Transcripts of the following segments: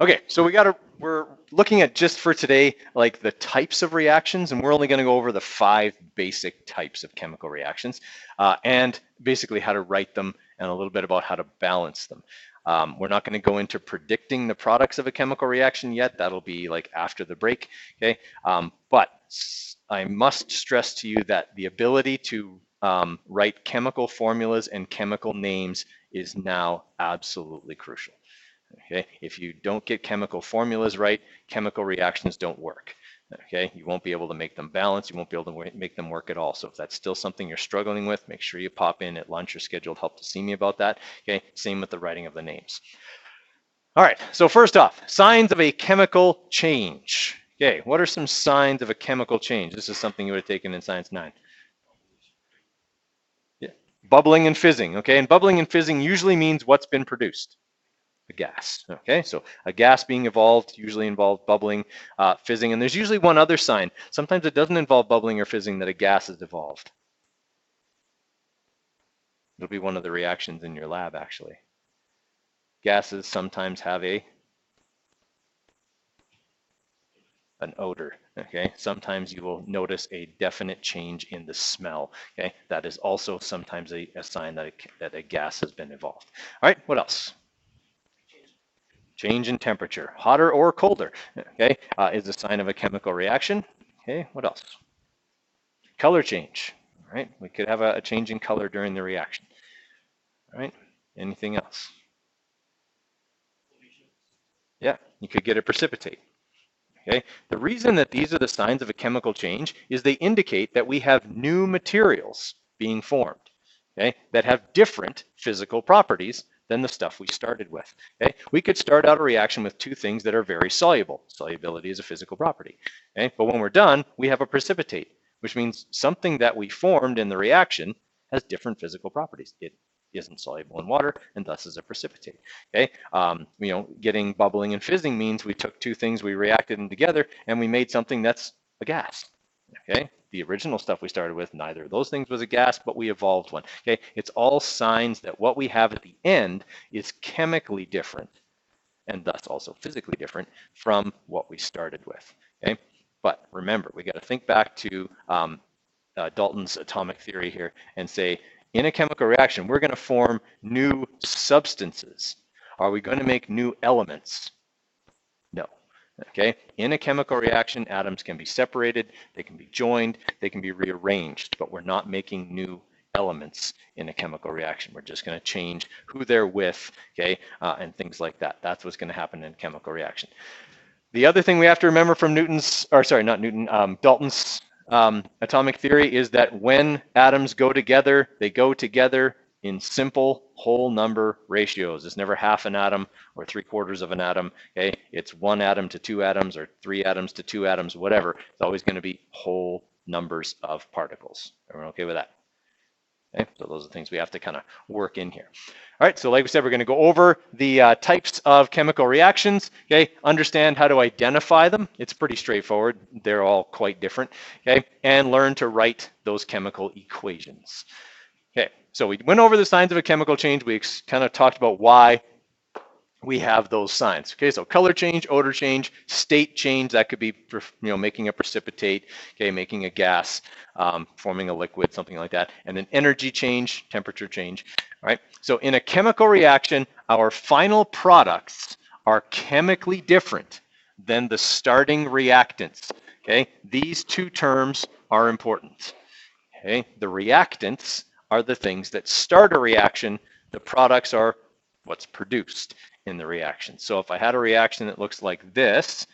Okay, so we're looking at just for today, like the types of reactions, and we're only going to go over the 5 basic types of chemical reactions, and basically how to write them and a little bit about how to balance them. We're not going to go into predicting the products of a chemical reaction yet. That'll be like after the break, okay? But I must stress to you that the ability to write chemical formulas and chemical names is now absolutely crucial. Okay, if you don't get chemical formulas right, chemical reactions don't work. Okay, you won't be able to make them balance. You won't be able to make them work at all. So if that's still something you're struggling with, make sure you pop in at lunch or scheduled help to see me about that. Okay, same with the writing of the names. All right, so first off, signs of a chemical change. Okay, what are some signs of a chemical change? This is something you would have taken in Science 9. Yeah. Bubbling and fizzing. Okay, and bubbling and fizzing usually means what's been produced. A gas. Okay, so a gas being evolved usually involves bubbling, fizzing, and there's usually one other sign. Sometimes it doesn't involve bubbling or fizzing that a gas is evolved. It'll be one of the reactions in your lab, actually. Gases sometimes have an odor. Okay, sometimes you will notice a definite change in the smell. Okay, that is also sometimes a sign that a gas has been evolved. All right, what else? Change in temperature, hotter or colder, okay, is a sign of a chemical reaction. Okay, what else? Color change, right? We could have a change in color during the reaction. All right, anything else? Yeah, you could get a precipitate. Okay, the reason that these are the signs of a chemical change is they indicate that we have new materials being formed, okay, that have different physical properties than the stuff we started with. Okay, we could start out a reaction with 2 things that are very soluble. Solubility is a physical property. Okay, but when we're done, we have a precipitate, which means something that we formed in the reaction has different physical properties. It isn't soluble in water and thus is a precipitate. Okay, getting bubbling and fizzing means we took 2 things, we reacted them together, and we made something that's a gas. Okay, the original stuff we started with, neither of those things was a gas, but we evolved one. Okay, it's all signs that what we have at the end is chemically different and thus also physically different from what we started with. Okay, but remember, we got to think back to Dalton's atomic theory here and say, in a chemical reaction, we're going to form new substances. Are we going to make new elements? No. Okay, in a chemical reaction, atoms can be separated, they can be joined, they can be rearranged, but we're not making new elements in a chemical reaction. We're just going to change who they're with, okay, and things like that. That's what's going to happen in a chemical reaction. The other thing we have to remember from Dalton's atomic theory is that when atoms go together, they go together in simple whole number ratios. It's never half an atom or 3/4 of an atom. Okay, it's 1 atom to 2 atoms or 3 atoms to 2 atoms, whatever. It's always going to be whole numbers of particles. Everyone okay with that? Okay, so those are the things we have to kind of work in here. All right, so like we said, we're going to go over the types of chemical reactions, okay, understand how to identify them. It's pretty straightforward. They're all quite different, okay, and learn to write those chemical equations. Okay, so we went over the signs of a chemical change. We kind of talked about why we have those signs. Okay, so color change, odor change, state change, that could be, making a precipitate, okay, making a gas, forming a liquid, something like that, and then energy change, temperature change. All right, so in a chemical reaction, our final products are chemically different than the starting reactants. Okay, these 2 terms are important. Okay, the reactants are the things that start a reaction. The products are what's produced in the reaction. So if I had a reaction that looks like this,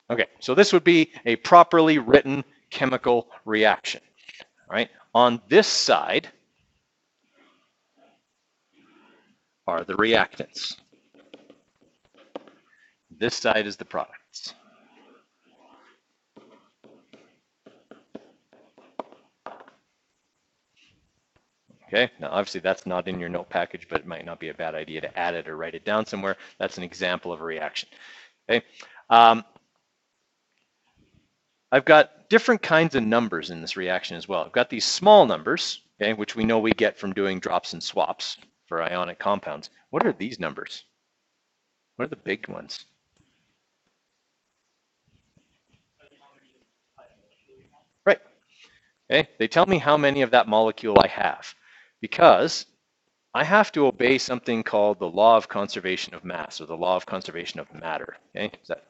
okay, so this would be a properly written chemical reaction. All right, on this side are the reactants. This side is the products. Okay, now obviously that's not in your note package, but it might not be a bad idea to add it or write it down somewhere. That's an example of a reaction. Okay, I've got different kinds of numbers in this reaction as well. I've got these small numbers, okay, which we know we get from doing drops and swaps for ionic compounds. What are these numbers? What are the big ones? Right. Okay, they tell me how many of that molecule I have, because I have to obey something called the law of conservation of mass, or the law of conservation of matter. Okay, does that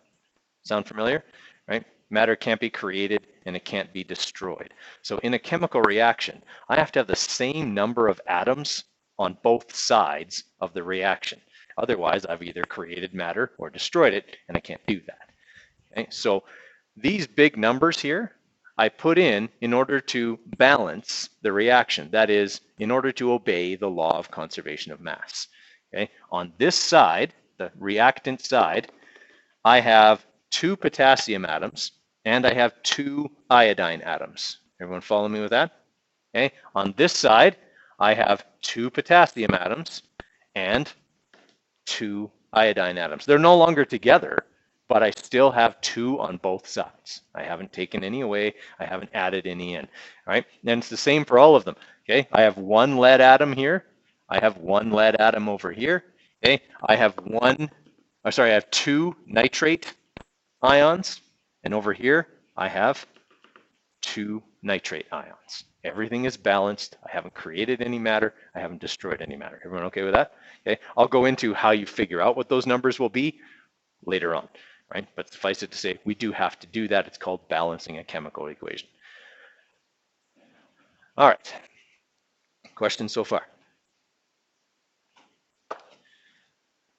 sound familiar? Right? Matter can't be created and it can't be destroyed. So in a chemical reaction, I have to have the same number of atoms on both sides of the reaction. Otherwise, I've either created matter or destroyed it, and I can't do that. Okay? So these big numbers here, I put in order to balance the reaction. That is, in order to obey the law of conservation of mass. Okay? On this side, the reactant side, I have 2 potassium atoms and I have 2 iodine atoms. Everyone follow me with that? Okay. On this side, I have 2 potassium atoms and 2 iodine atoms. They're no longer together, but I still have 2 on both sides. I haven't taken any away. I haven't added any in. All right. And it's the same for all of them. Okay. I have 1 lead atom here. I have 1 lead atom over here. Okay. I have 2 nitrate ions, and over here I have 2 nitrate ions. Everything is balanced. I haven't created any matter. I haven't destroyed any matter. Everyone okay with that? Okay. I'll go into how you figure out what those numbers will be later on, right? But suffice it to say, we do have to do that. It's called balancing a chemical equation. All right. Questions so far?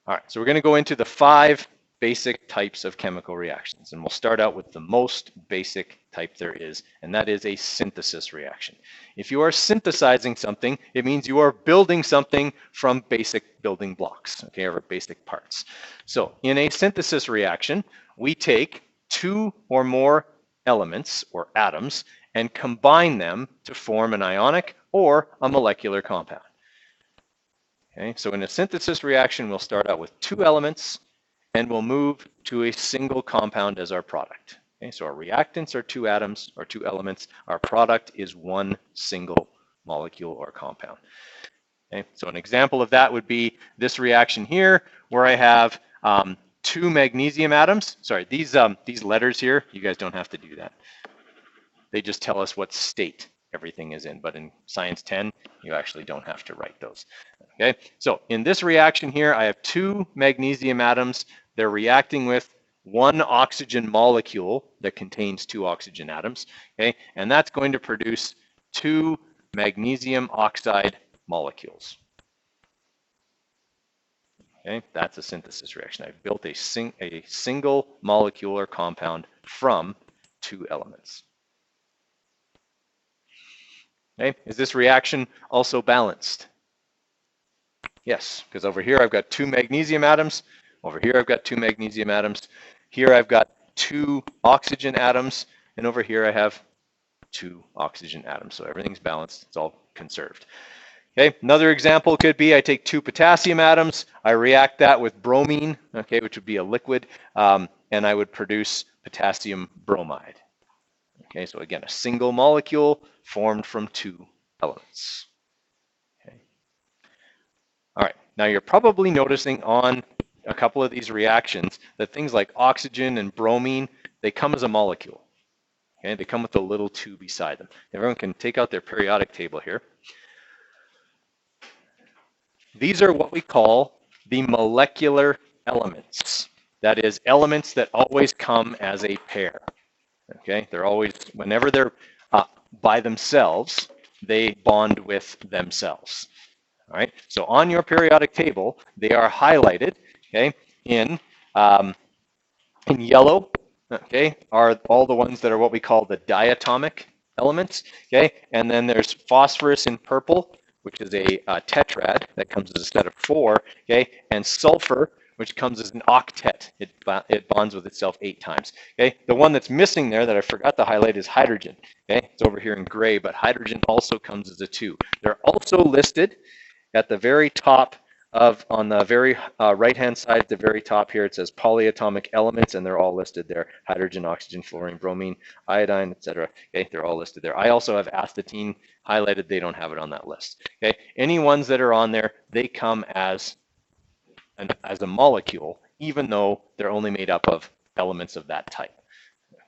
All right, so we're going to go into the 5 basic types of chemical reactions, and we'll start out with the most basic type there is, and that is a synthesis reaction. If you are synthesizing something, it means you are building something from basic building blocks, okay, or basic parts. So in a synthesis reaction, we take 2 or more elements or atoms and combine them to form an ionic or a molecular compound. Okay, so in a synthesis reaction, we'll start out with 2 elements and we'll move to a single compound as our product. Okay, so our reactants are 2 atoms or 2 elements. Our product is 1 single molecule or compound. Okay, so an example of that would be this reaction here, where I have 2 magnesium atoms. Sorry, these letters here, you guys don't have to do that. They just tell us what state everything is in, but in Science 10, you actually don't have to write those. Okay, so in this reaction here, I have 2 magnesium atoms. They're reacting with 1 oxygen molecule that contains 2 oxygen atoms, okay, and that's going to produce 2 magnesium oxide molecules. Okay, that's a synthesis reaction. I've built a single molecular compound from 2 elements. Okay, is this reaction also balanced? Yes, because over here I've got 2 magnesium atoms. Over here I've got 2 magnesium atoms. Here I've got 2 oxygen atoms. And over here I have 2 oxygen atoms. So everything's balanced. It's all conserved. Okay, another example could be I take 2 potassium atoms. I react that with bromine, okay, which would be a liquid, and I would produce potassium bromide. Okay, so again, a single molecule formed from 2 elements. Okay. All right, now you're probably noticing on a couple of these reactions that things like oxygen and bromine, they come as a molecule. Okay, they come with a little 2 beside them. Everyone can take out their periodic table here. These are what we call the molecular elements. That is, elements that always come as a pair. Okay, they're always, whenever they're by themselves, they bond with themselves. All right, so on your periodic table, they are highlighted, okay, in yellow, okay, are all the ones that are what we call the diatomic elements, okay, and then there's phosphorus in purple, which is a tetrad that comes as a set of 4, okay, and sulfur, which comes as an octet. It bonds with itself 8 times. Okay, the one that's missing there that I forgot to highlight is hydrogen. Okay, it's over here in gray, but hydrogen also comes as a 2. They're also listed at the very top of, on the very right-hand side at the very top here, it says polyatomic elements, and they're all listed there. Hydrogen, oxygen, fluorine, bromine, iodine, etc. Okay, they're all listed there. I also have astatine highlighted. They don't have it on that list. Okay, any ones that are on there, they come as a molecule, even though they're only made up of elements of that type.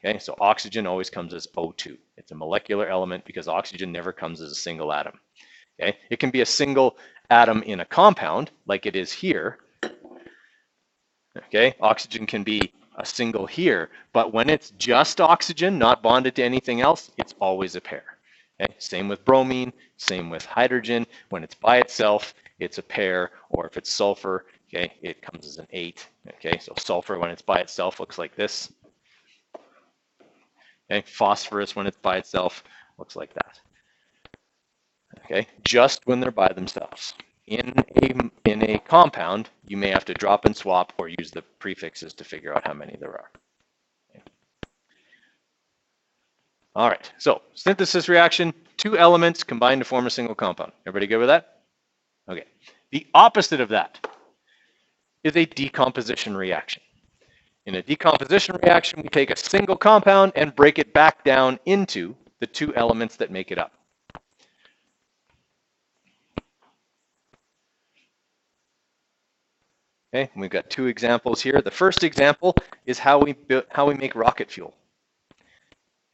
Okay, so oxygen always comes as O2. It's a molecular element because oxygen never comes as a single atom. Okay, it can be a single atom in a compound like it is here. Okay, oxygen can be a single here, but when it's just oxygen, not bonded to anything else, it's always a pair. Okay, same with bromine, same with hydrogen. When it's by itself, it's a pair, or if it's sulfur, okay, it comes as an 8. Okay, so sulfur when it's by itself looks like this. Okay, phosphorus when it's by itself looks like that. Okay, just when they're by themselves. In a compound, you may have to drop and swap or use the prefixes to figure out how many there are. Okay. All right, so synthesis reaction, 2 elements combined to form a single compound. Everybody good with that? Okay. The opposite of that is a decomposition reaction. In a decomposition reaction, we take a single compound and break it back down into the 2 elements that make it up. Okay, we've got 2 examples here. The first example is how we make rocket fuel.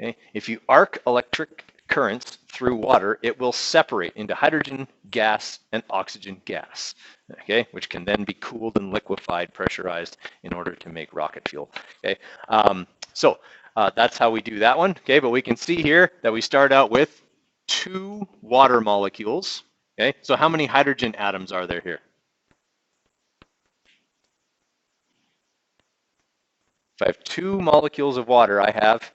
Okay, if you arc electric currents through water, it will separate into hydrogen gas and oxygen gas. Okay, which can then be cooled and liquefied, pressurized in order to make rocket fuel. Okay, so that's how we do that one. Okay, but we can see here that we start out with 2 water molecules. Okay, so how many hydrogen atoms are there here? If I have 2 molecules of water, I have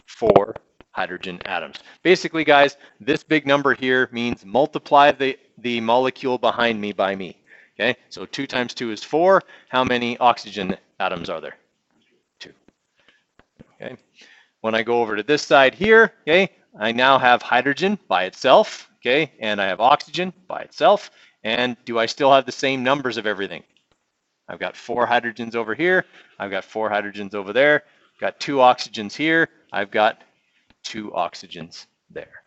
4 hydrogen atoms. Basically, guys, this big number here means multiply the molecule behind me by me. Okay, so 2 times 2 is 4. How many oxygen atoms are there? 2. Okay, when I go over to this side here, okay, I now have hydrogen by itself, okay, and I have oxygen by itself. And do I still have the same numbers of everything? I've got 4 hydrogens over here. I've got 4 hydrogens over there. Got 2 oxygens here. I've got 2 oxygens there.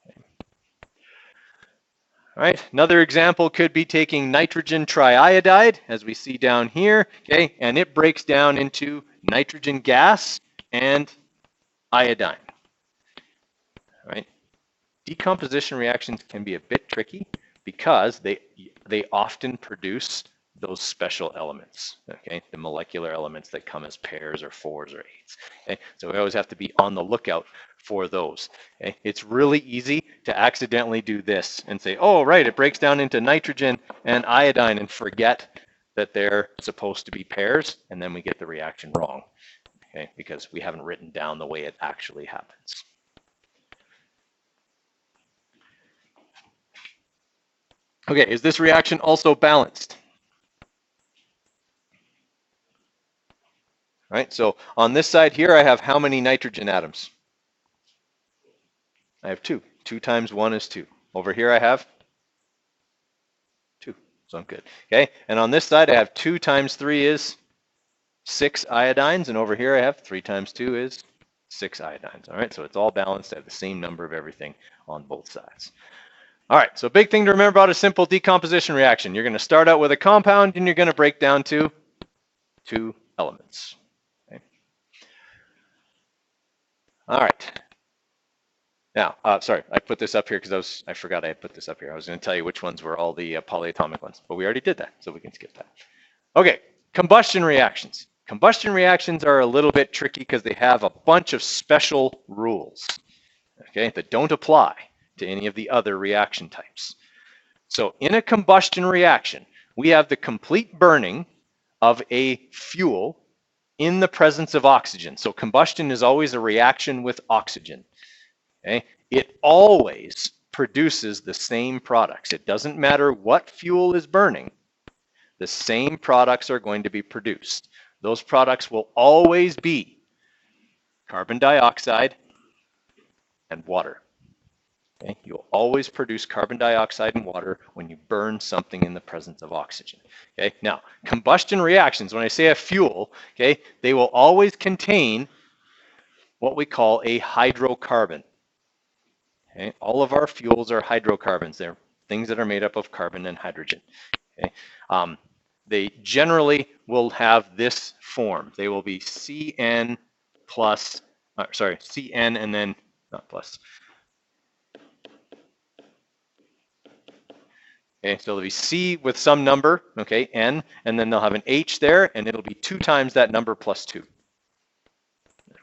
Okay. All right, another example could be taking nitrogen triiodide, as we see down here, okay, and it breaks down into nitrogen gas and iodine. All right, decomposition reactions can be a bit tricky because they often produce those special elements, okay, the molecular elements that come as pairs or 4s or 8s. Okay, so we always have to be on the lookout for those. Okay, it's really easy to accidentally do this and say, oh, right, it breaks down into nitrogen and iodine, and forget that they're supposed to be pairs, and then we get the reaction wrong, okay, because we haven't written down the way it actually happens. Okay, is this reaction also balanced? Right, so on this side here, I have how many nitrogen atoms? I have 2. 2 times 1 is 2. Over here I have 2, so I'm good. Okay, and on this side I have 2 times 3 is 6 iodines, and over here I have 3 times 2 is 6 iodines. All right, so it's all balanced. I have the same number of everything on both sides. All right, so a big thing to remember about a simple decomposition reaction. You're going to start out with a compound, and you're going to break down to 2 elements. All right. Now, sorry, I put this up here because I forgot I had put this up here. I was going to tell you which ones were all the polyatomic ones, but we already did that, so we can skip that. Okay, combustion reactions. Combustion reactions are a little bit tricky because they have a bunch of special rules, okay, that don't apply to any of the other reaction types. So in a combustion reaction, we have the complete burning of a fuel in the presence of oxygen. So combustion is always a reaction with oxygen. Okay? It always produces the same products. It doesn't matter what fuel is burning. the same products are going to be produced. Those products will always be carbon dioxide and water. Okay? You'll always produce carbon dioxide and water when you burn something in the presence of oxygen. Okay? Now, combustion reactions, when I say a fuel, okay, they will always contain what we call a hydrocarbon. Okay? All of our fuels are hydrocarbons. They're things that are made up of carbon and hydrogen. Okay? They generally will have this form. They will be CN plus, CN and then, not plus. Okay, so it'll be C with some number, okay, N, and then they'll have an H there, and it'll be 2 times that number plus 2.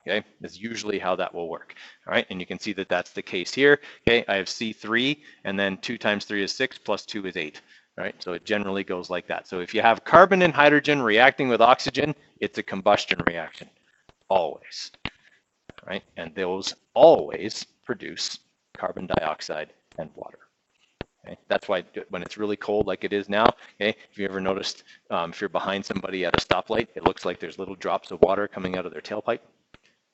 Okay, that's usually how that will work. All right, and you can see that that's the case here. Okay, I have C3, and then 2 times 3 is 6, plus 2 is 8. All right, so it generally goes like that. So if you have carbon and hydrogen reacting with oxygen, it's a combustion reaction, always. All right, and those always produce carbon dioxide and water. Okay? That's why when it's really cold like it is now, okay, if you ever noticed, if you're behind somebody at a stoplight, it looks like there's little drops of water coming out of their tailpipe.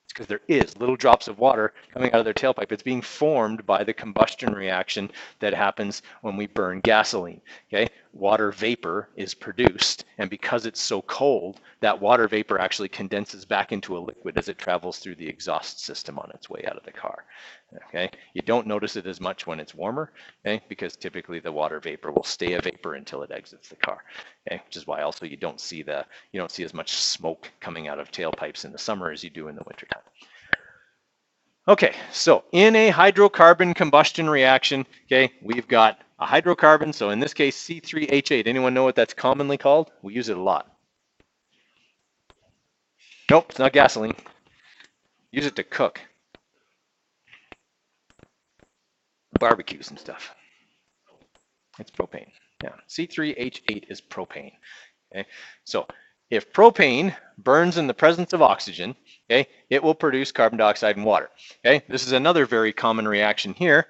It's because there is little drops of water coming out of their tailpipe. It's being formed by the combustion reaction that happens when we burn gasoline. Okay, water vapor is produced, and because it's so cold, that water vapor actually condenses back into a liquid as it travels through the exhaust system on its way out of the car. Okay, you don't notice it as much when it's warmer, okay, because typically the water vapor will stay a vapor until it exits the car. Okay, which is why also you don't see as much smoke coming out of tailpipes in the summer as you do in the wintertime. Okay, so in a hydrocarbon combustion reaction, okay, we've got a hydrocarbon, so in this case C3H8. Anyone know what that's commonly called? We use it a lot. Nope, it's not gasoline. Use it to cook barbecues and stuff. It's propane. Yeah, C3H8 is propane. Okay, so if propane burns in the presence of oxygen, okay, it will produce carbon dioxide and water. Okay, this is another very common reaction here.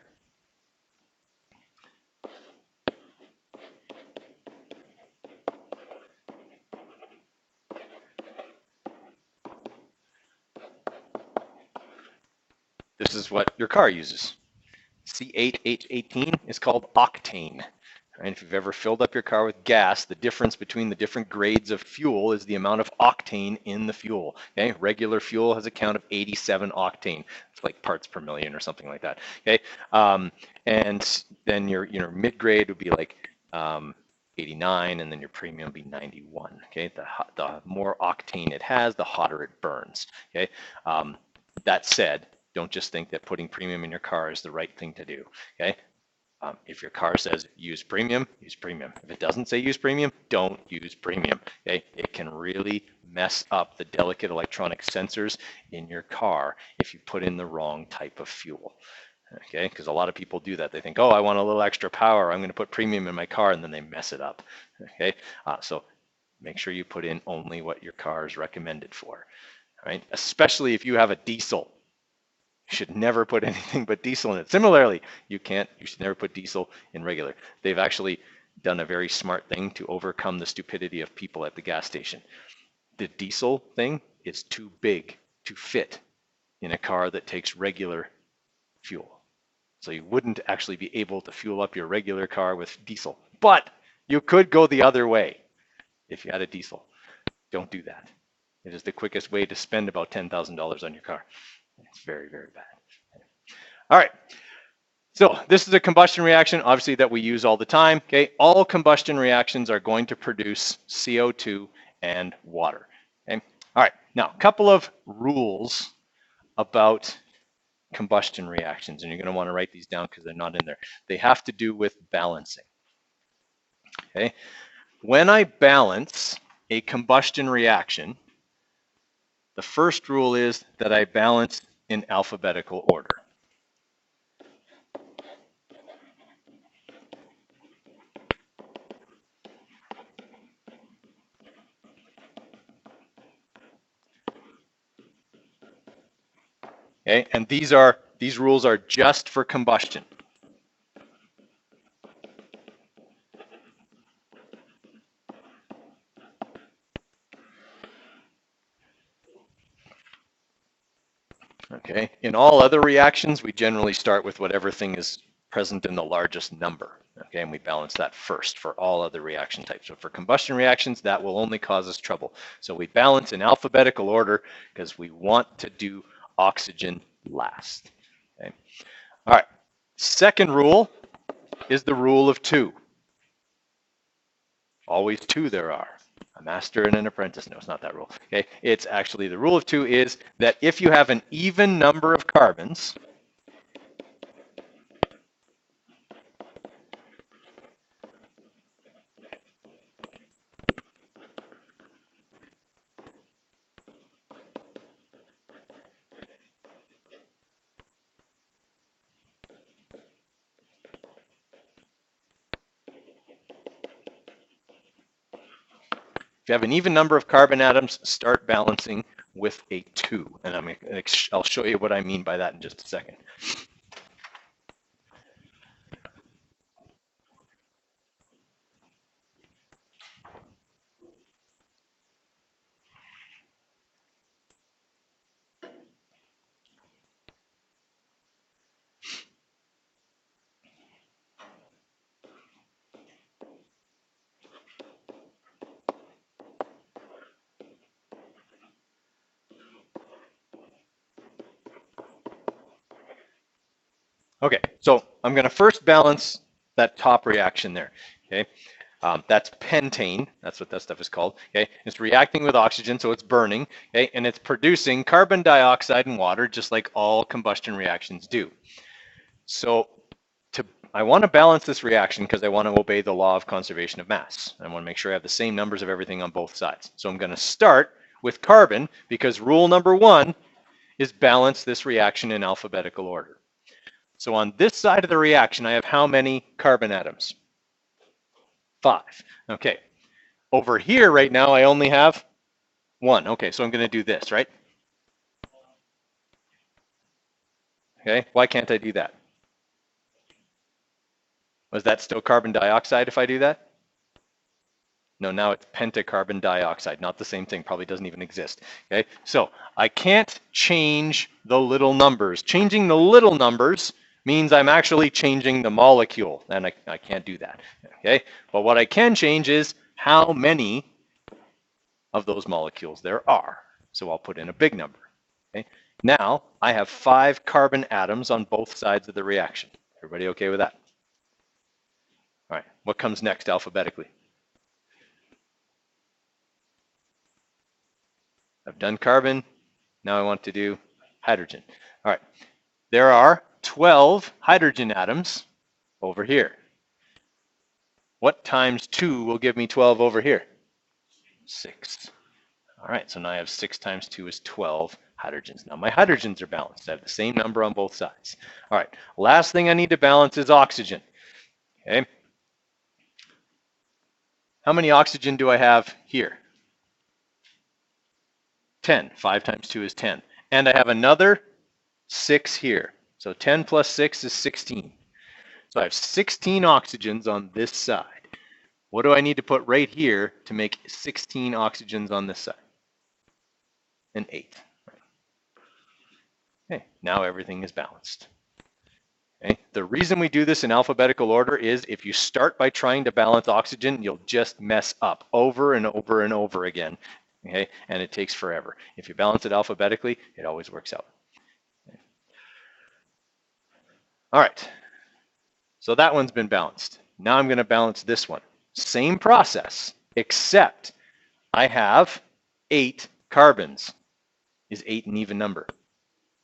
This is what your car uses. C8H18 is called octane. And if you've ever filled up your car with gas, the difference between the different grades of fuel is the amount of octane in the fuel. Okay, regular fuel has a count of 87 octane. It's like parts per million or something like that. Okay, and then your mid-grade would be like 89, and then your premium would be 91. Okay, the more octane it has, the hotter it burns. Okay, that said, don't just think that putting premium in your car is the right thing to do. Okay. If your car says use premium, use premium. If it doesn't say use premium, don't use premium. Okay? It can really mess up the delicate electronic sensors in your car if you put in the wrong type of fuel. Okay? Because a lot of people do that. They think, oh, I want a little extra power. I'm going to put premium in my car, and then they mess it up. Okay? So make sure you put in only what your car is recommended for. All right? Especially if you have a diesel. You should never put anything but diesel in it. Similarly, you should never put diesel in regular. They've actually done a very smart thing to overcome the stupidity of people at the gas station. The diesel thing is too big to fit in a car that takes regular fuel. So you wouldn't actually be able to fuel up your regular car with diesel. But you could go the other way if you had a diesel. Don't do that. It is the quickest way to spend about $10,000 on your car. It's very, very bad. All right. So this is a combustion reaction, obviously, that we use all the time. Okay. All combustion reactions are going to produce CO2 and water. Okay. All right. Now, a couple of rules about combustion reactions, and you're going to want to write these down because they're not in there. They have to do with balancing. Okay. When I balance a combustion reaction, the first rule is that I balance in alphabetical order. Okay, and these rules are just for combustion. Okay, in all other reactions, we generally start with whatever thing is present in the largest number. Okay, and we balance that first for all other reaction types. So for combustion reactions, that will only cause us trouble. So we balance in alphabetical order because we want to do oxygen last. Okay, all right. Second rule is the rule of two. Always two there are. A master and an apprentice. No, it's not that rule. Okay, it's actually the rule of two is that if you have an even number of carbons, if you have an even number of carbon atoms, start balancing with a 2. And I'll show you what I mean by that in just a second. Okay, so I'm going to first balance that top reaction there. Okay, that's pentane. That's what that stuff is called. Okay, it's reacting with oxygen, so it's burning. Okay, and it's producing carbon dioxide and water, just like all combustion reactions do. So I want to balance this reaction because I want to obey the law of conservation of mass. I want to make sure I have the same numbers of everything on both sides. So I'm going to start with carbon because rule number 1 is balance this reaction in alphabetical order. So on this side of the reaction, I have how many carbon atoms? 5. Okay. Over here right now, I only have 1. Okay, so I'm going to do this, right? Okay, why can't I do that? Was that still carbon dioxide if I do that? No, now it's pentacarbon dioxide, not the same thing, probably doesn't even exist. Okay, so I can't change the little numbers. Changing the little numbers means I'm actually changing the molecule, and I can't do that. Okay, but what I can change is how many of those molecules there are. So I'll put in a big number. Okay, now I have 5 carbon atoms on both sides of the reaction. Everybody okay with that? All right, what comes next alphabetically? I've done carbon, now I want to do hydrogen. All right, there are 12 hydrogen atoms over here. What times 2 will give me 12 over here? 6. All right, so now I have 6 times 2 is 12 hydrogens. Now my hydrogens are balanced. I have the same number on both sides. All right, last thing I need to balance is oxygen. Okay. How many oxygen do I have here? 10. 5 times 2 is 10. And I have another 6 here. So 10 plus 6 is 16. So I have 16 oxygens on this side. What do I need to put right here to make 16 oxygens on this side? An 8. Okay, now everything is balanced. Okay. The reason we do this in alphabetical order is if you start by trying to balance oxygen, you'll just mess up over and over and over again. Okay, and it takes forever. If you balance it alphabetically, it always works out. Okay. All right, so that one's been balanced. Now I'm going to balance this one. Same process, except I have 8 carbons. Is 8 an even number?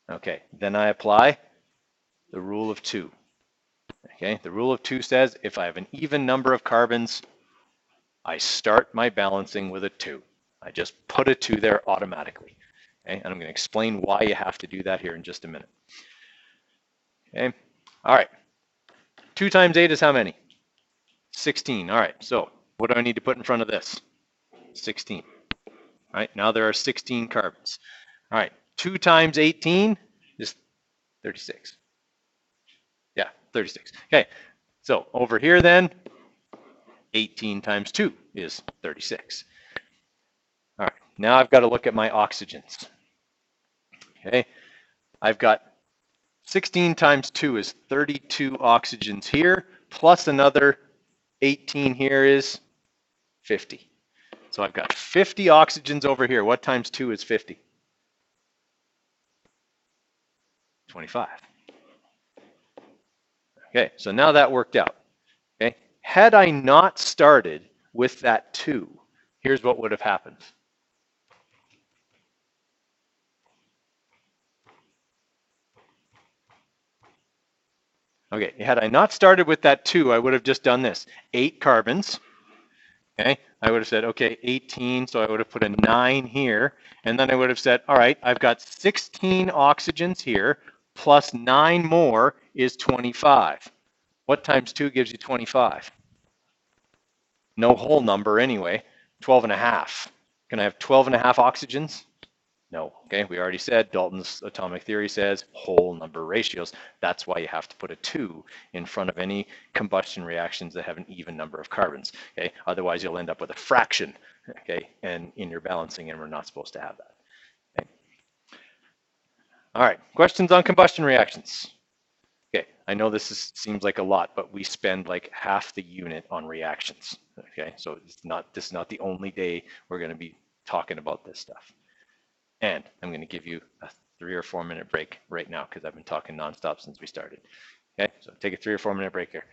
Okay, then I apply the rule of 2. Okay, the rule of 2 says if I have an even number of carbons, I start my balancing with a 2. I just put a 2 there automatically. Okay, and I'm going to explain why you have to do that here in just a minute. Okay, all right. 2 times 8 is how many? 16. All right, so what do I need to put in front of this? 16. All right, now there are 16 carbons. All right, 2 times 18 is 36. Yeah, 36. Okay, so over here then, 18 times 2 is 36. All right, now I've got to look at my oxygens. Okay, I've got 16 times 2 is 32 oxygens here, plus another 18 here is 50. So I've got 50 oxygens over here. What times 2 is 50? 25. Okay, so now that worked out. Okay, had I not started with that 2, here's what would have happened. Okay, had I not started with that 2, I would have just done this. 8 carbons. Okay, I would have said, okay, 18, so I would have put a 9 here, and then I would have said, all right, I've got 16 oxygens here, plus 9 more is 25. What times 2 gives you 25? No whole number anyway, 12 and a half. Can I have 12 and a half oxygens? No, okay, we already said Dalton's atomic theory says whole number ratios. That's why you have to put a 2 in front of any combustion reactions that have an even number of carbons, okay? Otherwise you'll end up with a fraction, okay, and in your balancing, and we're not supposed to have that. Okay. All right, questions on combustion reactions? Okay, I know this seems like a lot, but we spend like half the unit on reactions, okay? So this is not the only day we're gonna be talking about this stuff. And I'm going to give you a 3 or 4 minute break right now because I've been talking nonstop since we started. Okay, so take a 3 or 4 minute break here.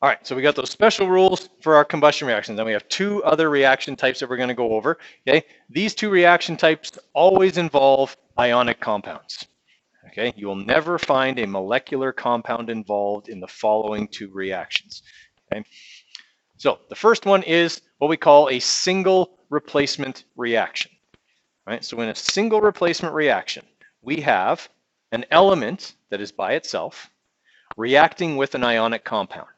All right, so we got those special rules for our combustion reactions. Then we have 2 other reaction types that we're going to go over. Okay, these 2 reaction types always involve ionic compounds. Okay, you will never find a molecular compound involved in the following 2 reactions. Okay. So the first one is what we call a single replacement reaction. Right? So in a single replacement reaction, we have an element that is by itself reacting with an ionic compound.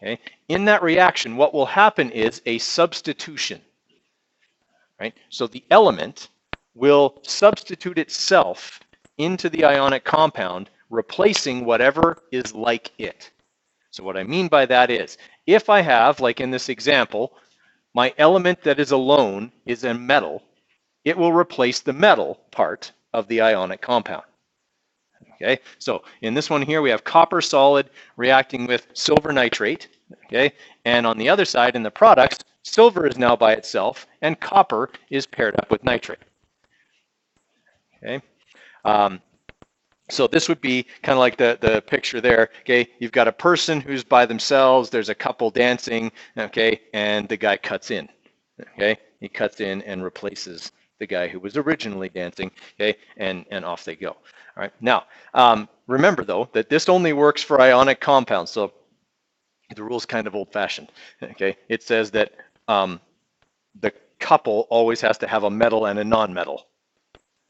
Okay? In that reaction, what will happen is a substitution. Right? So the element will substitute itself into the ionic compound, replacing whatever is like it. So what I mean by that is, if I have, like in this example, my element that is alone is a metal, it will replace the metal part of the ionic compound. Okay, so in this one here, we have copper solid reacting with silver nitrate. Okay, and on the other side, in the products, silver is now by itself, and copper is paired up with nitrate. Okay. So this would be kind of like the picture there, okay? You've got a person who's by themselves, there's a couple dancing, okay? And the guy cuts in, okay? He cuts in and replaces the guy who was originally dancing, okay? And off they go, all right? Now, remember though, that this only works for ionic compounds, so the rule's kind of old-fashioned, okay? It says that the couple always has to have a metal and a non-metal.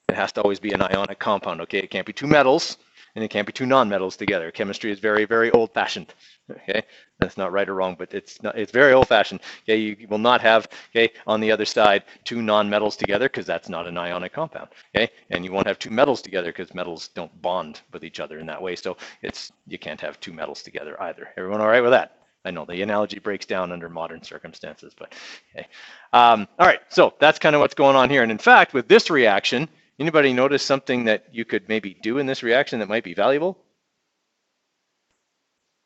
It has to always be an ionic compound, okay? It can't be 2 metals, and it can't be 2 nonmetals together. Chemistry is very, very old-fashioned, okay? That's not right or wrong, but it's very old-fashioned, okay? You will not have, okay, on the other side, 2 nonmetals together, because that's not an ionic compound, okay? And you won't have 2 metals together, because metals don't bond with each other in that way, so you can't have 2 metals together either. Everyone all right with that? I know the analogy breaks down under modern circumstances, but okay. All right, so that's kind of what's going on here. And in fact, with this reaction, anybody notice something that you could maybe do in this reaction that might be valuable?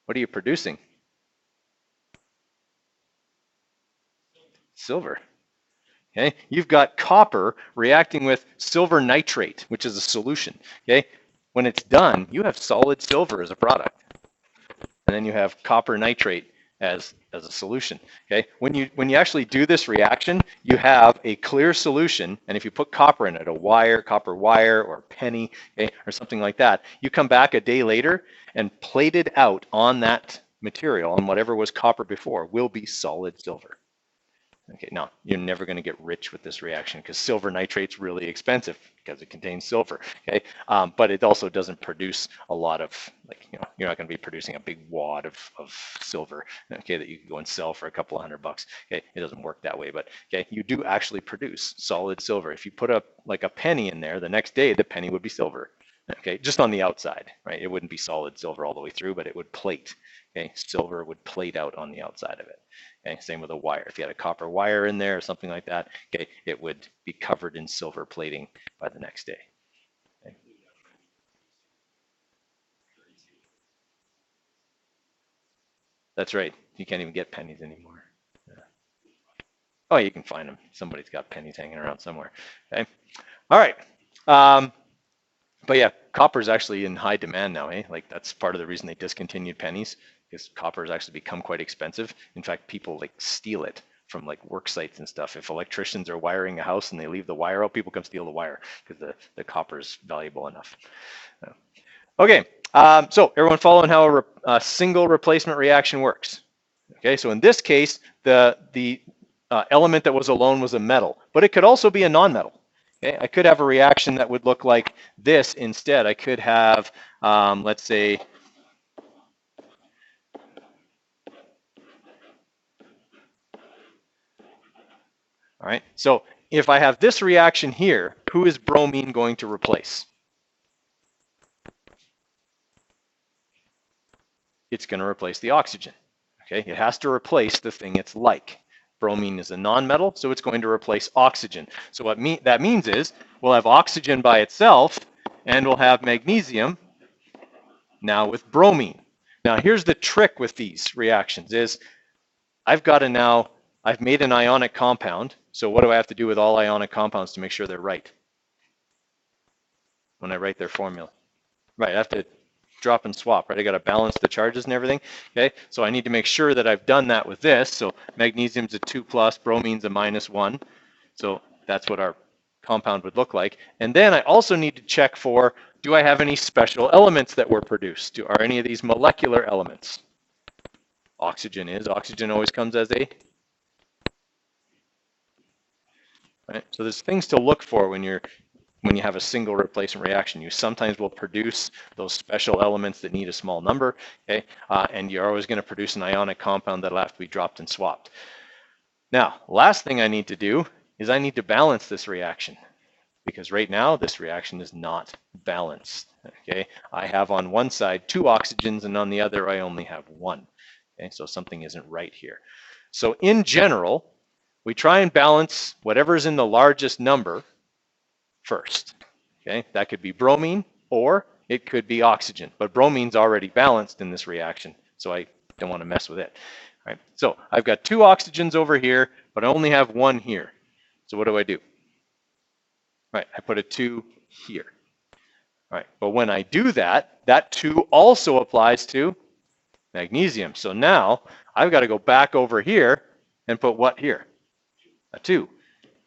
What are you producing? Silver. Okay, you've got copper reacting with silver nitrate, which is a solution. Okay, when it's done, you have solid silver as a product. And then you have copper nitrate as a solution. Okay, when you actually do this reaction, you have a clear solution, and if you put copper in it, copper wire or penny, okay, or something like that, you come back a day later and plated out on that material, on whatever was copper before, will be solid silver. Okay, now you're never going to get rich with this reaction because silver nitrate's really expensive because it contains silver. Okay, but it also doesn't produce a lot of, like, you're not going to be producing a big wad of silver, okay, that you can go and sell for a couple $100. Okay, it doesn't work that way, but okay, you do actually produce solid silver. If you put like a penny in there, the next day the penny would be silver. Okay, just on the outside, right? It wouldn't be solid silver all the way through, but it would plate. Okay, silver would plate out on the outside of it. Okay, same with a wire. If you had a copper wire in there or something like that, okay, it would be covered in silver plating by the next day. Okay. That's right. You can't even get pennies anymore. Yeah. Oh, you can find them. Somebody's got pennies hanging around somewhere. Okay. All right. But yeah, copper is actually in high demand now, eh? Like that's part of the reason they discontinued pennies, because copper has actually become quite expensive. In fact, people like steal it from like work sites and stuff. If electricians are wiring a house and they leave the wire out, people come steal the wire because the copper is valuable enough. Okay, so everyone following how a single replacement reaction works? Okay, so in this case, the element that was alone was a metal, but it could also be a non-metal. Okay, I could have a reaction that would look like this instead. I could have, let's say, all right, so if I have this reaction here, who is bromine going to replace? It's going to replace the oxygen. Okay, it has to replace the thing it's like. Bromine is a nonmetal, so it's going to replace oxygen. So what that means is we'll have oxygen by itself, and we'll have magnesium now with bromine. Now here's the trick with these reactions is I've made an ionic compound. So what do I have to do with all ionic compounds to make sure they're right when I write their formula? Right, I have to drop and swap, right? I got to balance the charges and everything. Okay, so I need to make sure that I've done that with this. So magnesium's a 2+, bromine's a -1. So that's what our compound would look like. And then I also need to check for, do I have any special elements that were produced? Are any of these molecular elements? Oxygen always comes as a, right? So there's things to look for when you have a single replacement reaction. You sometimes will produce those special elements that need a small number, okay? And you're always going to produce an ionic compound that'll have to be dropped and swapped. Now, last thing I need to do is I need to balance this reaction, because right now this reaction is not balanced, okay? I have on one side 2 oxygens and on the other I only have 1, okay? So something isn't right here. So in general, we try and balance whatever's in the largest number first. Okay, that could be bromine or it could be oxygen, but bromine's already balanced in this reaction, so I don't want to mess with it. All right, so I've got 2 oxygens over here, but I only have 1 here. So what do? Right, I put a 2 here. All right, but when I do that, that 2 also applies to magnesium. So now I've got to go back over here and put what here? A 2.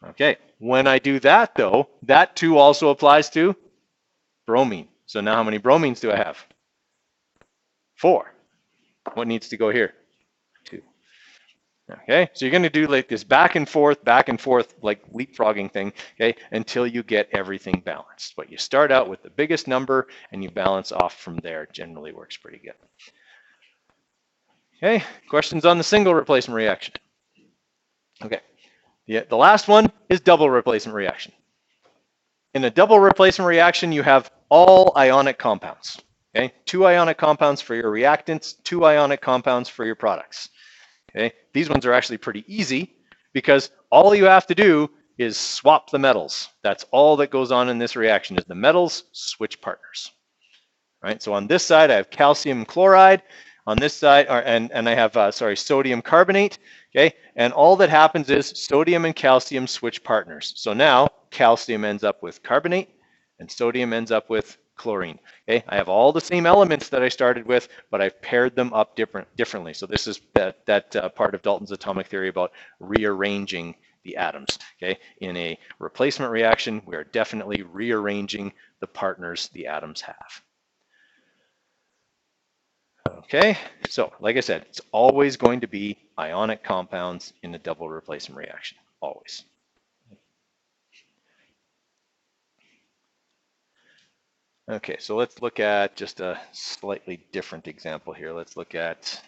Okay, when I do that though, that 2 also applies to bromine. So now how many bromines do I have? 4. What needs to go here? 2. Okay, so you're going to do like this back and forth, like leapfrogging thing, okay, until you get everything balanced. But you start out with the biggest number and you balance off from there. Generally works pretty good. Okay, questions on the single replacement reaction? Okay. The last one is double replacement reaction. In a double replacement reaction, you have all ionic compounds. Okay, 2 ionic compounds for your reactants, 2 ionic compounds for your products. Okay, these ones are actually pretty easy because all you have to do is swap the metals. That's all that goes on in this reaction is the metals switch partners. All right, so on this side I have calcium chloride. On this side, and I have sodium carbonate. Okay, and all that happens is sodium and calcium switch partners. So now calcium ends up with carbonate and sodium ends up with chlorine. Okay, I have all the same elements that I started with, but I've paired them up differently. So this is that part of Dalton's atomic theory about rearranging the atoms. Okay, in a replacement reaction, we are definitely rearranging the partners the atoms have. Okay, so like I said, it's always going to be ionic compounds in a double replacement reaction, always. Okay, so let's look at just a slightly different example here. Let's look at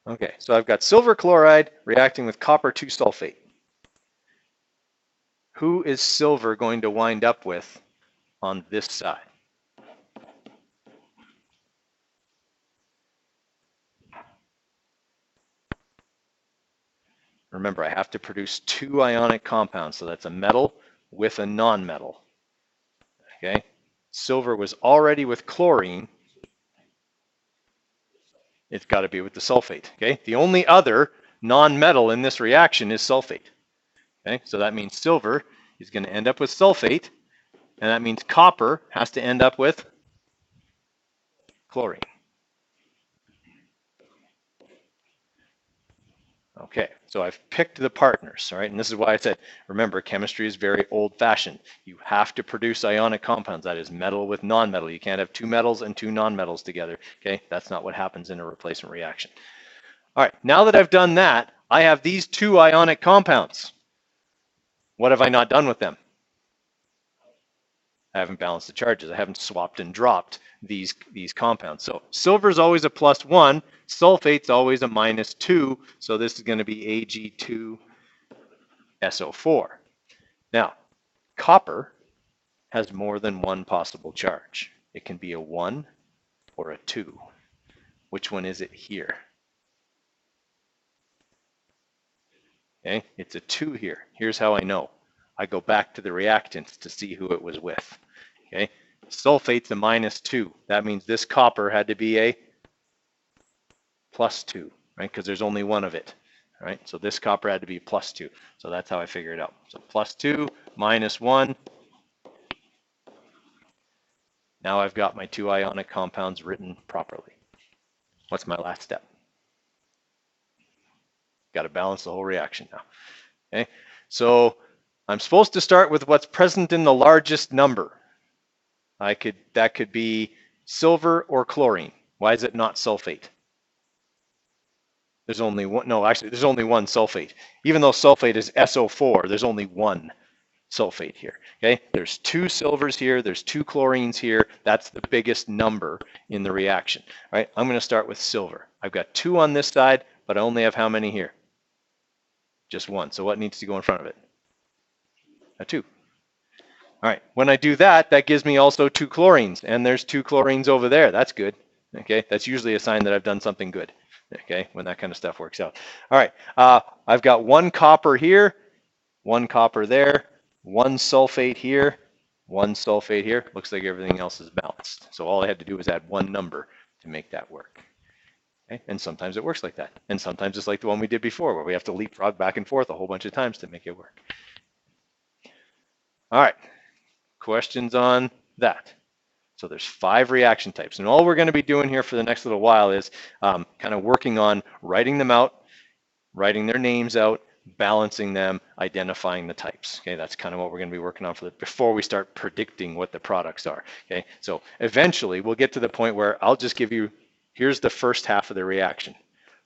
okay, so I've got silver chloride reacting with copper 2 sulfate. who is silver going to wind up with on this side? Remember, I have to produce two ionic compounds, so that's a metal with a non-metal. Okay? Silver was already with chlorine. It's got to be with the sulfate. Okay? The only other non-metal in this reaction is sulfate. Okay? So that means silver is going to end up with sulfate, and that means copper has to end up with chlorine. Okay, so I've picked the partners, all right? And this is why I said, remember, chemistry is very old-fashioned. You have to produce ionic compounds, that is metal with non-metal. You can't have two metals and two non-metals together, okay? That's not what happens in a replacement reaction. All right, now that I've done that, I have these two ionic compounds. What have I not done with them? I haven't balanced the charges. I haven't swapped and dropped these compounds. So silver is always a +1, sulfate's always a -2, so this is going to be Ag2SO4. Now, copper has more than one possible charge. It can be a 1 or a 2. Which one is it here? Okay, it's a 2 here. Here's how I know. I go back to the reactants to see who it was with. Okay, sulfate's a -2. That means this copper had to be a +2, right? Because there's only one of it, right? So this copper had to be +2. So that's how I figure it out. So +2 -1. Now I've got my two ionic compounds written properly. What's my last step? Got to balance the whole reaction now. Okay, so I'm supposed to start with what's present in the largest number. That could be silver or chlorine. Why is it not sulfate? There's only one. No, actually, there's only one sulfate. Even though sulfate is SO4, there's only one sulfate here. Okay, there's two silvers here. There's two chlorines here. That's the biggest number in the reaction. All right, I'm going to start with silver. I've got 2 on this side, but I only have how many here? Just 1. So what needs to go in front of it? A 2. All right, when I do that, that gives me also 2 chlorines, and there's 2 chlorines over there. That's good. Okay, that's usually a sign that I've done something good. Okay, when that kind of stuff works out. All right, I've got 1 copper here, 1 copper there, 1 sulfate here, 1 sulfate here. Looks like everything else is balanced. So all I had to do was add 1 number to make that work. Okay, and sometimes it works like that. And sometimes it's like the one we did before, where we have to leapfrog back and forth a whole bunch of times to make it work. All right. Questions on that? So there's 5 reaction types, and all we're going to be doing here for the next little while is kind of working on writing them out, writing their names out, balancing them, identifying the types. Okay, that's kind of what we're going to be working on before we start predicting what the products are. Okay, so eventually we'll get to the point where I'll just give you, here's the first half of the reaction.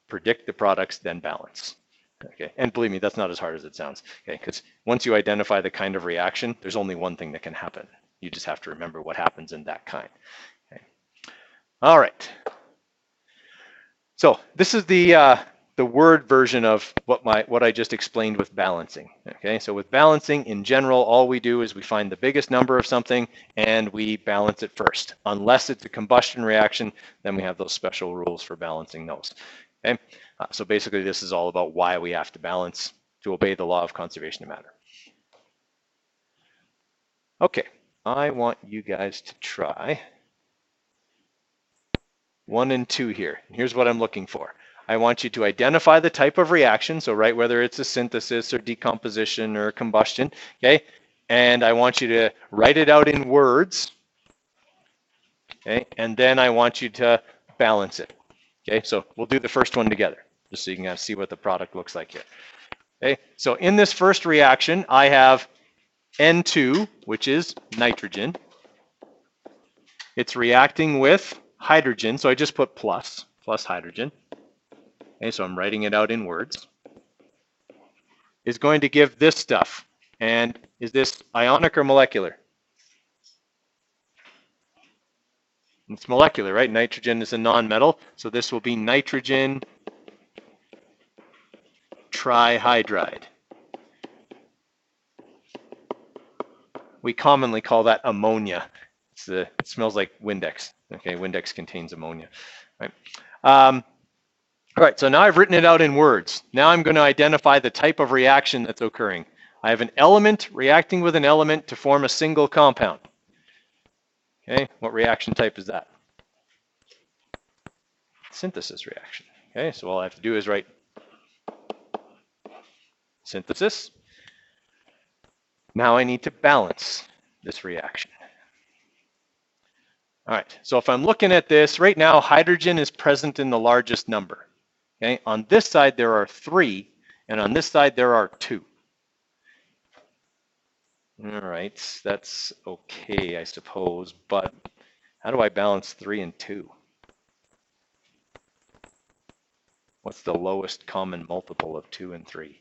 Predict the products, then balance. Okay, and believe me, that's not as hard as it sounds. Okay, because once you identify the kind of reaction, there's only one thing that can happen. You just have to remember what happens in that kind. Okay. All right. So this is the word version of what I just explained with balancing. Okay, so with balancing in general, all we do is we find the biggest number of something and we balance it first. Unless it's a combustion reaction, then we have those special rules for balancing those. Okay, so basically this is all about why we have to balance to obey the law of conservation of matter. Okay, I want you guys to try 1 and 2 here. Here's what I'm looking for. I want you to identify the type of reaction, so write whether it's a synthesis or decomposition or combustion, okay? And I want you to write it out in words, okay? And then I want you to balance it, okay? So we'll do the first one together, just so you can see what the product looks like here. Okay, so in this first reaction, I have N2, which is nitrogen. It's reacting with hydrogen, so I just put plus hydrogen. Okay, so I'm writing it out in words. Is going to give this stuff. And is this ionic or molecular? It's molecular, right? Nitrogen is a non-metal, so this will be nitrogen trihydride. we commonly call that ammonia. It smells like Windex. Okay, Windex contains ammonia. Right. All right, so now I've written it out in words. Now I'm going to identify the type of reaction that's occurring. I have an element reacting with an element to form a single compound. Okay, what reaction type is that? Synthesis reaction. Okay, so all I have to do is write synthesis. Now I need to balance this reaction. All right, so if I'm looking at this, right now hydrogen is present in the largest number. Okay, on this side there are 3, and on this side there are 2. All right, that's okay, I suppose, but how do I balance 3 and 2? What's the lowest common multiple of 2 and 3?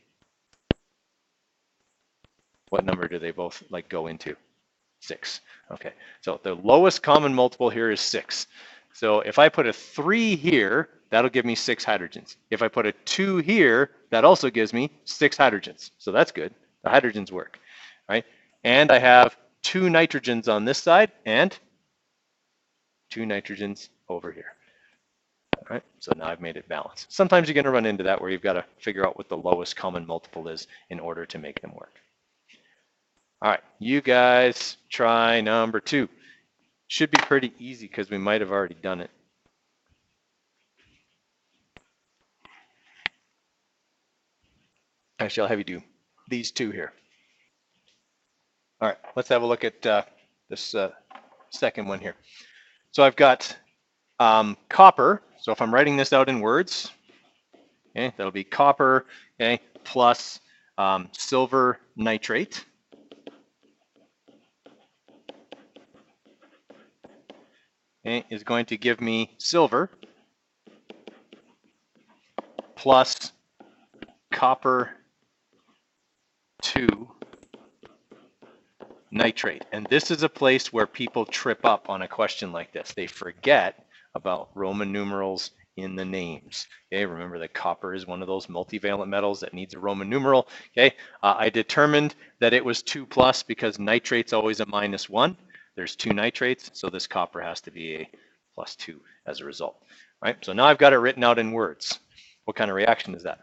What number do they both go into? 6. Okay, so the lowest common multiple here is 6. So if I put a 3 here, that'll give me 6 hydrogens. If I put a 2 here, that also gives me 6 hydrogens. So that's good. The hydrogens work, right? And I have 2 nitrogens on this side and 2 nitrogens over here. All right, so now I've made it balanced. Sometimes you're going to run into that where you've got to figure out what the lowest common multiple is in order to make them work. All right, you guys try number 2. Should be pretty easy because we might have already done it. Actually, I'll have you do these 2 here. All right, let's have a look at this second one here. So I've got copper. So if I'm writing this out in words, okay, that'll be copper, okay, plus silver nitrate. Okay, is going to give me silver plus copper 2 nitrate. And this is a place where people trip up on a question like this. They forget about Roman numerals in the names. Okay, remember that copper is one of those multivalent metals that needs a Roman numeral. Okay, I determined that it was 2 plus because nitrate's always a -1. There's 2 nitrates, so this copper has to be a +2 as a result. All right, so now I've got it written out in words. What kind of reaction is that?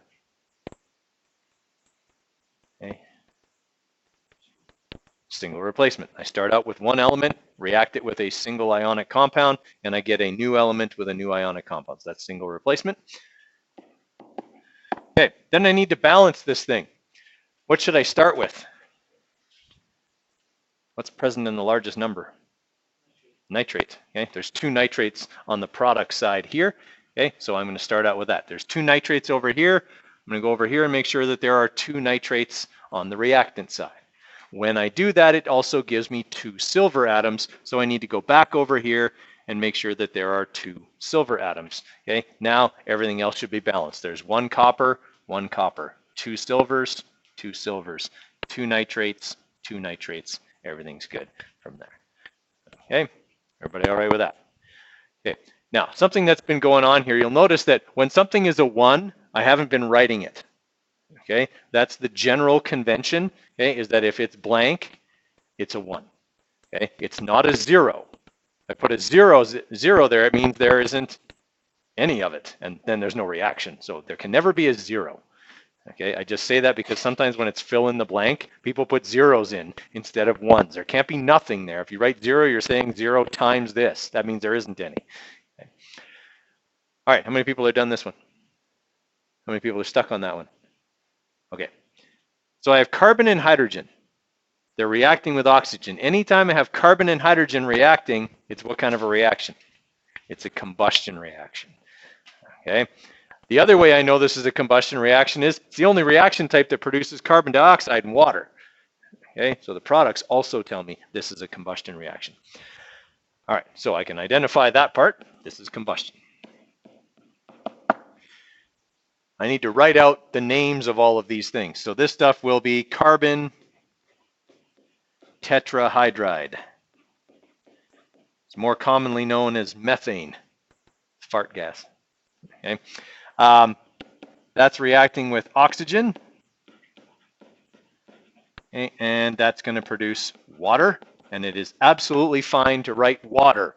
Okay. Single replacement. I start out with one element, react it with a single ionic compound, and I get a new element with a new ionic compound. So that's single replacement. Okay, then I need to balance this thing. What should I start with? What's present in the largest number? Nitrate. Okay, there's 2 nitrates on the product side here. Okay, so I'm going to start out with that. There's 2 nitrates over here. I'm going to go over here and make sure that there are 2 nitrates on the reactant side. When I do that, it also gives me 2 silver atoms. So I need to go back over here and make sure that there are 2 silver atoms. Okay, now everything else should be balanced. There's 1 copper, 2 silvers, 2 silvers, 2 nitrates, 2 nitrates. Everything's good from there. Okay, everybody all right with that? Okay, now something that's been going on here, you'll notice that when something is a 1, I haven't been writing it. Okay, that's the general convention, okay, is that if it's blank, it's a 1. Okay, it's not a 0. If I put a 0 there, it means there isn't any of it, and then there's no reaction. So there can never be a 0. Okay, I just say that because sometimes when it's fill in the blank, people put zeros in instead of 1s. There can't be nothing there. If you write 0, you're saying 0 times this. That means there isn't any. Okay. All right, how many people have done this one? How many people are stuck on that one? Okay, so I have carbon and hydrogen. They're reacting with oxygen. Anytime I have carbon and hydrogen reacting, it's what kind of a reaction? It's a combustion reaction. Okay. The other way I know this is a combustion reaction is it's the only reaction type that produces carbon dioxide and water. Okay, so the products also tell me this is a combustion reaction. All right, so I can identify that part. This is combustion. I need to write out the names of all of these things. So this stuff will be carbon tetrahydride. It's more commonly known as methane, fart gas. Okay. That's reacting with oxygen, okay, and that's going to produce water, and it is absolutely fine to write water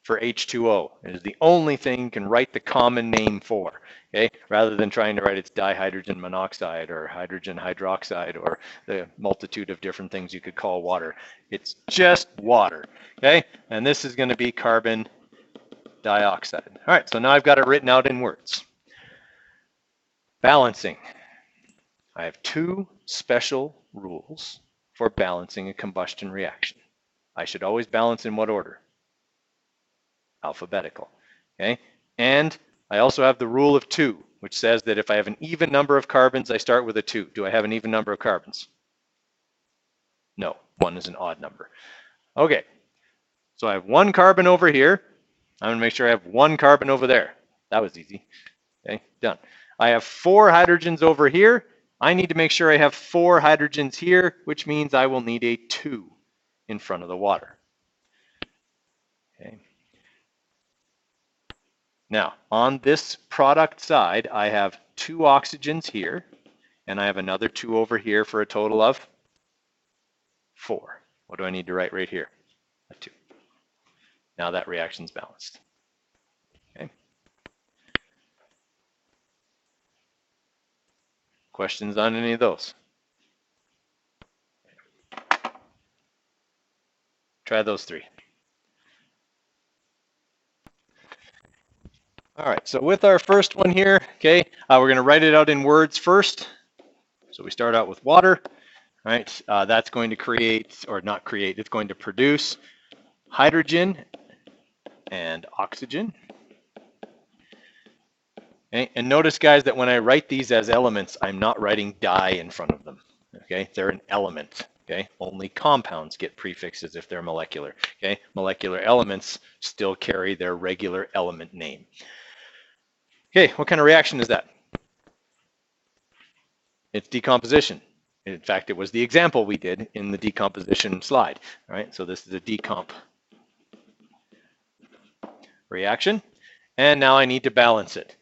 for H2O. It is the only thing you can write the common name for, okay? Rather than trying to write its dihydrogen monoxide or hydrogen hydroxide or the multitude of different things you could call water. It's just water, okay? And this is going to be carbon dioxide. All right, so now I've got it written out in words. Balancing. I have two special rules for balancing a combustion reaction. I should always balance in what order? Alphabetical, okay? And I also have the rule of 2, which says that if I have an even number of carbons, I start with a 2. Do I have an even number of carbons? No, 1 is an odd number. Okay, so I have 1 carbon over here. I'm going to make sure I have 1 carbon over there. That was easy. Okay, done. I have 4 hydrogens over here. I need to make sure I have 4 hydrogens here, which means I will need a 2 in front of the water. Okay. Now, on this product side, I have 2 oxygens here, and I have another 2 over here for a total of 4. What do I need to write right here? A 2. Now that reaction's balanced. Okay. Questions on any of those? Try those 3. All right, so with our first one here, okay, we're going to write it out in words first. So we start out with water, right? That's going to create, or not create, it's going to produce hydrogen and oxygen. Okay? And notice, guys, that when I write these as elements, I'm not writing di in front of them. Okay, they're an element. Okay, only compounds get prefixes if they're molecular. Okay, molecular elements still carry their regular element name. Okay, what kind of reaction is that? It's decomposition. In fact, it was the example we did in the decomposition slide. All right, so this is a decomp reaction, and now I need to balance it.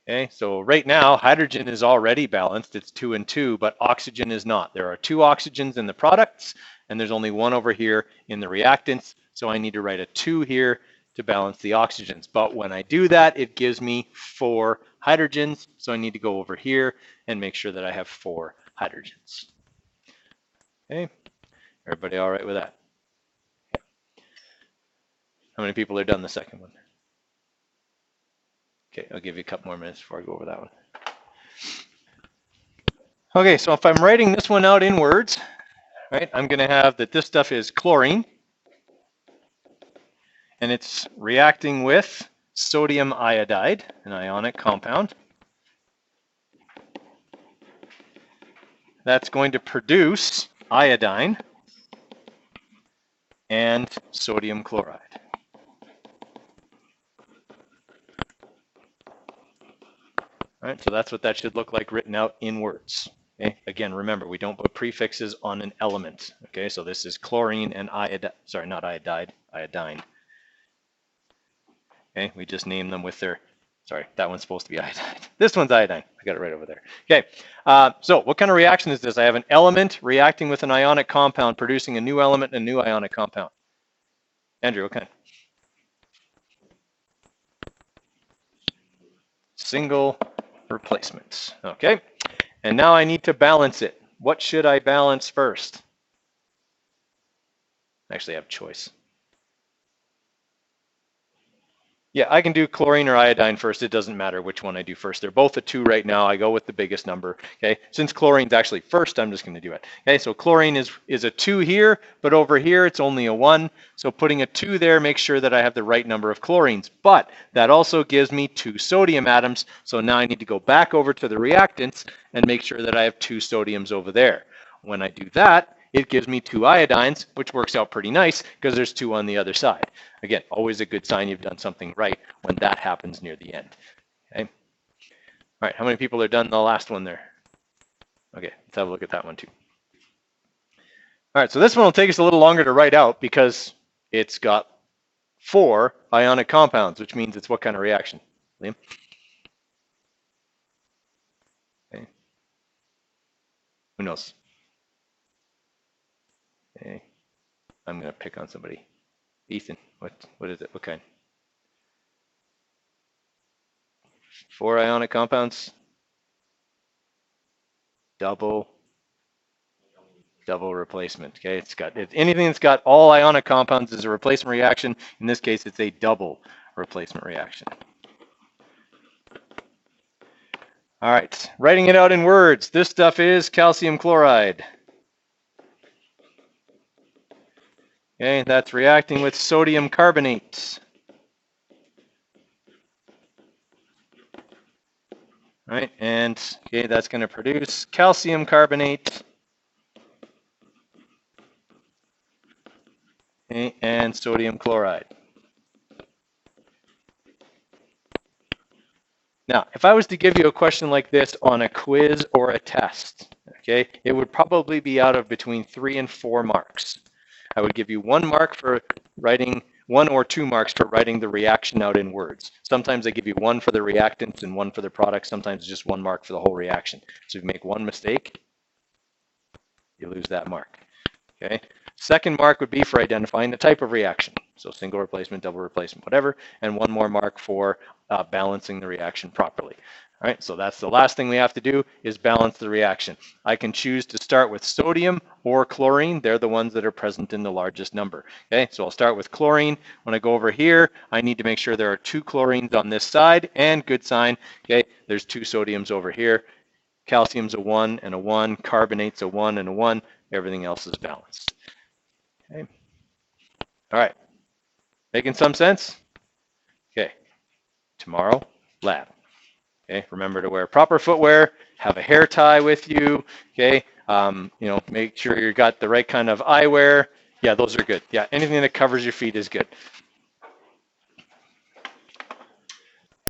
Okay, so right now hydrogen is already balanced, it's 2 and 2, but oxygen is not. There are 2 oxygens in the products, and there's only 1 over here in the reactants, so I need to write a 2 here to balance the oxygens. But when I do that, it gives me 4 hydrogens, so I need to go over here and make sure that I have 4 hydrogens. Okay, everybody all right with that? How many people are done the second one? Okay, I'll give you a couple more minutes before I go over that one. Okay, so if I'm writing this one out in words, right, I'm going to have that this stuff is chlorine, and it's reacting with sodium iodide, an ionic compound. That's going to produce iodine and sodium chloride. All right, so that's what that should look like written out in words. Okay, again, remember, we don't put prefixes on an element. Okay, so this is chlorine and iodide, sorry, not iodide, iodine. Okay, we just name them with their, sorry, that one's supposed to be iodine. This one's iodine. I got it right over there. Okay, so what kind of reaction is this? I have an element reacting with an ionic compound, producing a new element and a new ionic compound. Andrew, what kind? Single replacements. Okay, and now I need to balance it. What should I balance first? Actually, I have choice. Yeah, I can do chlorine or iodine first. It doesn't matter which one I do first. They're both a 2 right now. I go with the biggest number. Okay, since chlorine's actually first, I'm just going to do it. Okay, so chlorine is a 2 here, but over here it's only a 1. So putting a 2 there makes sure that I have the right number of chlorines. But that also gives me 2 sodium atoms. So now I need to go back over to the reactants and make sure that I have 2 sodiums over there. When I do that, it gives me 2 iodines, which works out pretty nice because there's 2 on the other side. Again, always a good sign you've done something right when that happens near the end. Okay. All right, how many people are done the last one there? Okay, let's have a look at that one too. All right, so this one will take us a little longer to write out because it's got 4 ionic compounds, which means it's what kind of reaction? Liam? Okay. Who knows? Okay. I'm going to pick on somebody. Ethan, what is it? What kind? 4 ionic compounds. Double replacement. Okay, anything that's got all ionic compounds is a replacement reaction. In this case, it's a double replacement reaction. All right, writing it out in words. This stuff is calcium chloride. Okay, that's reacting with sodium carbonate. All right, and okay, that's going to produce calcium carbonate. Okay, and sodium chloride. Now, if I was to give you a question like this on a quiz or a test, okay, it would probably be out of between 3 and 4 marks. I would give you 1 mark for writing, 1 or 2 marks for writing the reaction out in words. Sometimes I give you 1 for the reactants and 1 for the product. Sometimes just 1 mark for the whole reaction. So if you make 1 mistake, you lose that mark. Okay. Second mark would be for identifying the type of reaction. So single replacement, double replacement, whatever. And 1 more mark for balancing the reaction properly. All right, so that's the last thing we have to do is balance the reaction. I can choose to start with sodium or chlorine. They're the ones that are present in the largest number. Okay, so I'll start with chlorine. When I go over here, I need to make sure there are 2 chlorines on this side, and good sign, okay, there's 2 sodiums over here. Calcium's a 1 and a 1, carbonate's a 1 and a 1, everything else is balanced. Okay. All right, making some sense? Okay, tomorrow, lab. Okay, remember to wear proper footwear, have a hair tie with you, okay, make sure you got the right kind of eyewear. Yeah, those are good. Yeah, anything that covers your feet is good.